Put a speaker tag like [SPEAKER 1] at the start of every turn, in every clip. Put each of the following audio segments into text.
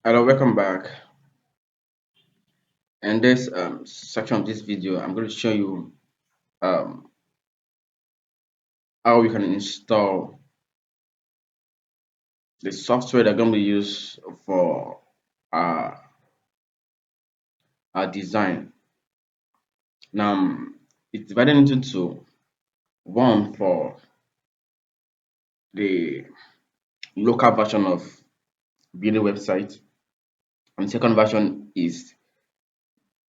[SPEAKER 1] Hello, welcome back. In this section of this video, I'm going to show you um, how we can install the software that going to be used for our, our design. Now, it's divided into two. One for the local version of building website, and the second version is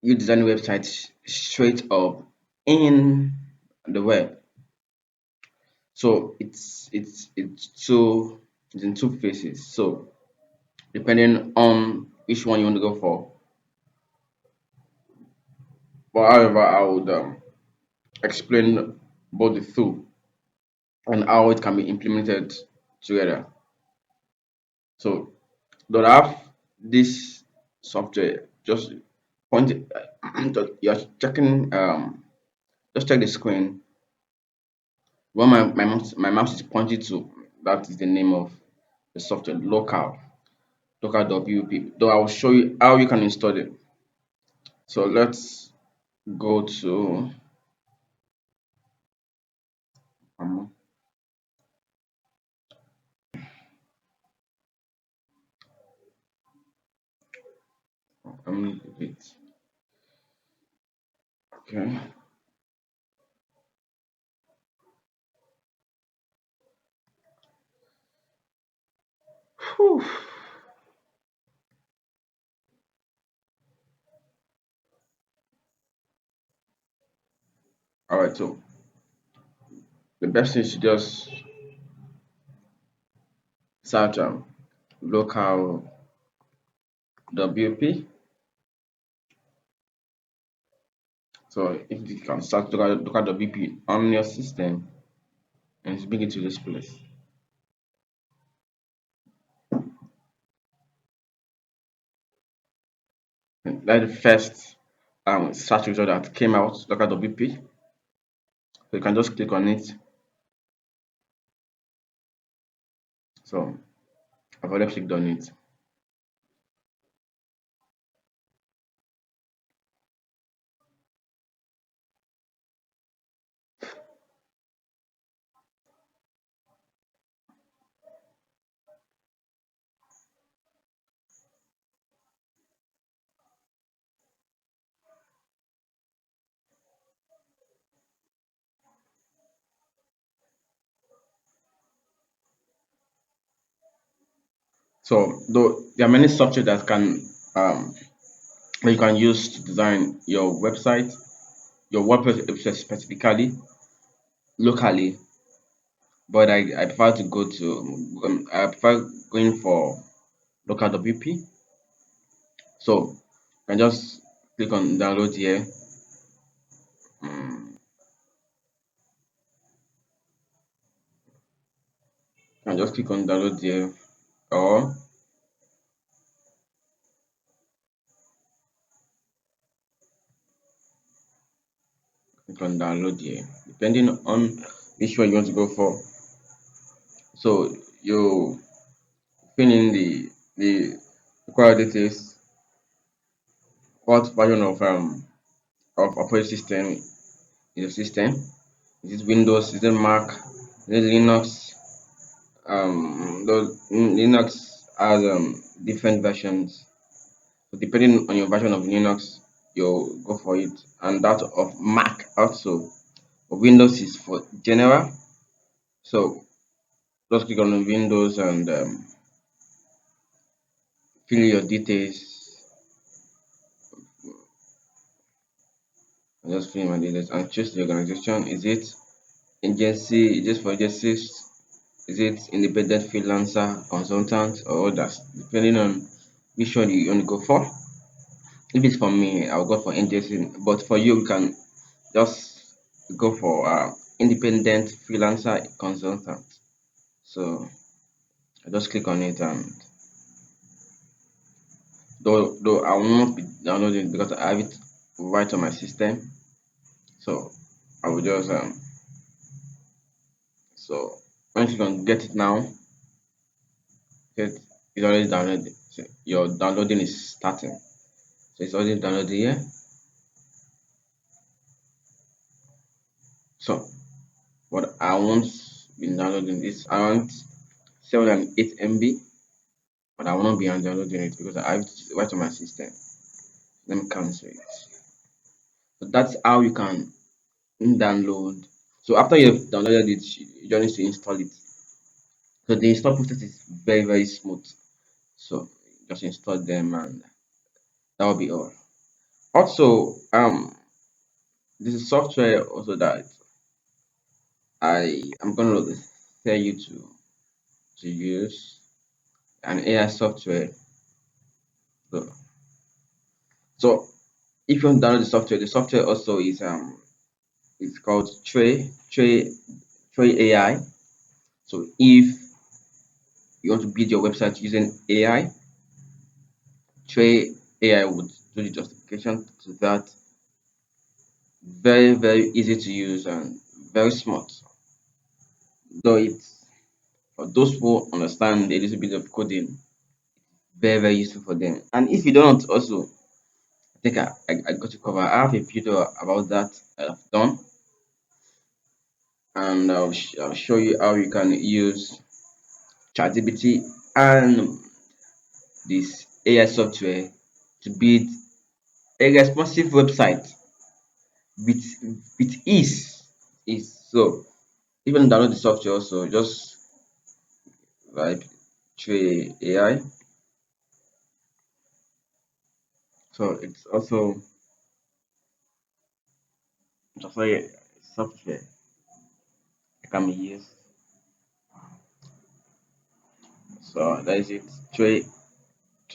[SPEAKER 1] you design websites straight up in the web. So it's in two phases. So depending on which one you want to go for. But however, I would explain both the two and how it can be implemented together. So, don't have this software. Just point it, you're checking. Just check the screen. When my mouse is pointing to, that is the name of the software. LocalWP. Though I will show you how you can install it. So let's go to um, wait. Okay. Whew. All right. So the best thing is to just search local WP. So if you can search local WP on your system and it's bring it to this place. And that's the first search result that came out, local WP. So you can just click on it. So I've already clicked on it. So though there are many software that you can use to design your website, your WordPress website specifically, locally. But I prefer to go to I prefer going for local WP. So I just click on download here. um, and just click on download here, or click on download here, depending on which one you want to go for. So you fill in the required details. What version of operating system is the system? Is it Windows? Is it Mac? Is it Linux? Linux has different versions. So depending on your version of Linux, you'll go for it. And that of Mac also. Windows is for general. So just click on Windows and fill your details. I just fill my details and choose the organization. Is it agency? Is it for agencies? Is it independent freelancer, consultant, or others? Depending on which one you want to go for. If it's for me, I'll go for agency. But for you, you can just go for independent freelancer consultant. So I just click on it, and though I will not be downloading because I have it right on my system. So I will just so once you can get it now, get it's already downloaded. So your downloading is starting. So it's already downloaded here. So what I want be downloading is around 708 MB, but I will not be downloading it because I have it right on my system. Let me cancel it. So that's how you can download. So after you've downloaded it, you just need to install it. So the install process is very smooth. So just install them and that will be all. Also, this is software also that I am gonna tell you to use an AI software. So, so if you want to download the software also is it's called Tray AI. So if you want to build your website using AI, Tray AI would do the justification to that. Very easy to use and very smart. Though it's for those who understand a little bit of coding, very useful for them. And if you don't also, I think I got to cover. I have a video about that I've done, and I'll show you how you can use ChatGPT and this AI software to build a responsive website with ease. So even download the software also just like Tray AI. So it's also just like a software that can be used. So that is it. Tray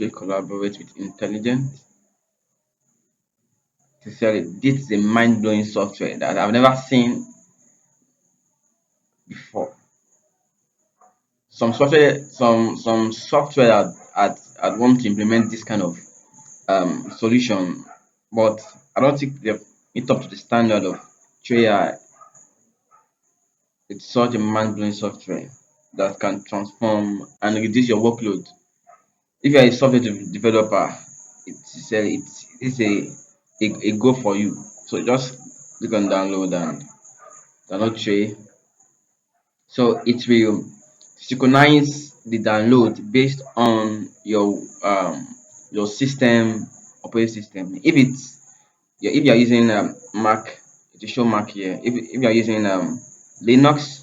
[SPEAKER 1] collaborate with intelligence. Sincerely, this is a mind-blowing software that I've never seen before. Some software I'd want to implement this kind of solution, but I don't think they've it up to the standard of Tray. It's such a mind-blowing software that can transform and reduce your workload. If you're a software developer, it's a go for you. So just click on download and download Tray. So it will synchronize the download based on your system operating system. If you're using Mac, it will show Mac here. If you're using Linux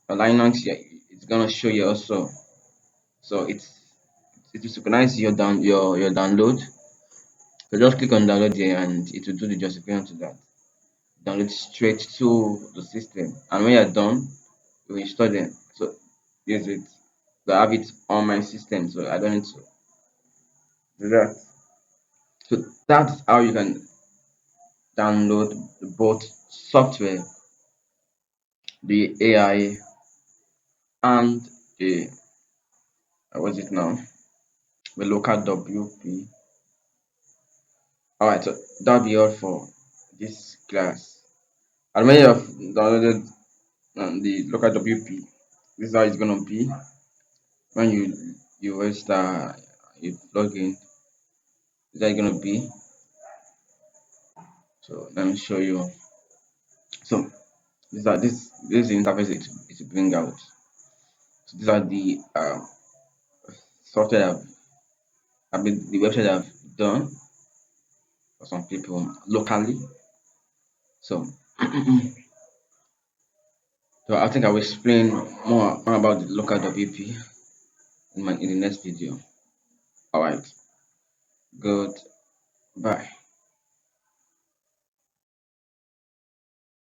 [SPEAKER 1] or Linux, yeah, it's gonna show you also. So it will synchronize your download. So just click on download here and it will do the justification to that. Download straight to the system. And when you're done, you install them. So use it. So I have it on my system, so I don't need to do that. So that's how you can download both software, the AI and the what's it now? The local WP. Alright, so that'll be all for this class. And when you have downloaded the local WP, this is how it's gonna be when you register, you log in. This is how it's gonna be. So let me show you. So this is the interface it bring out. So these are the software the website I've done for some people locally. So so I think I will explain more about the local WP in the next video. All right, good. Bye.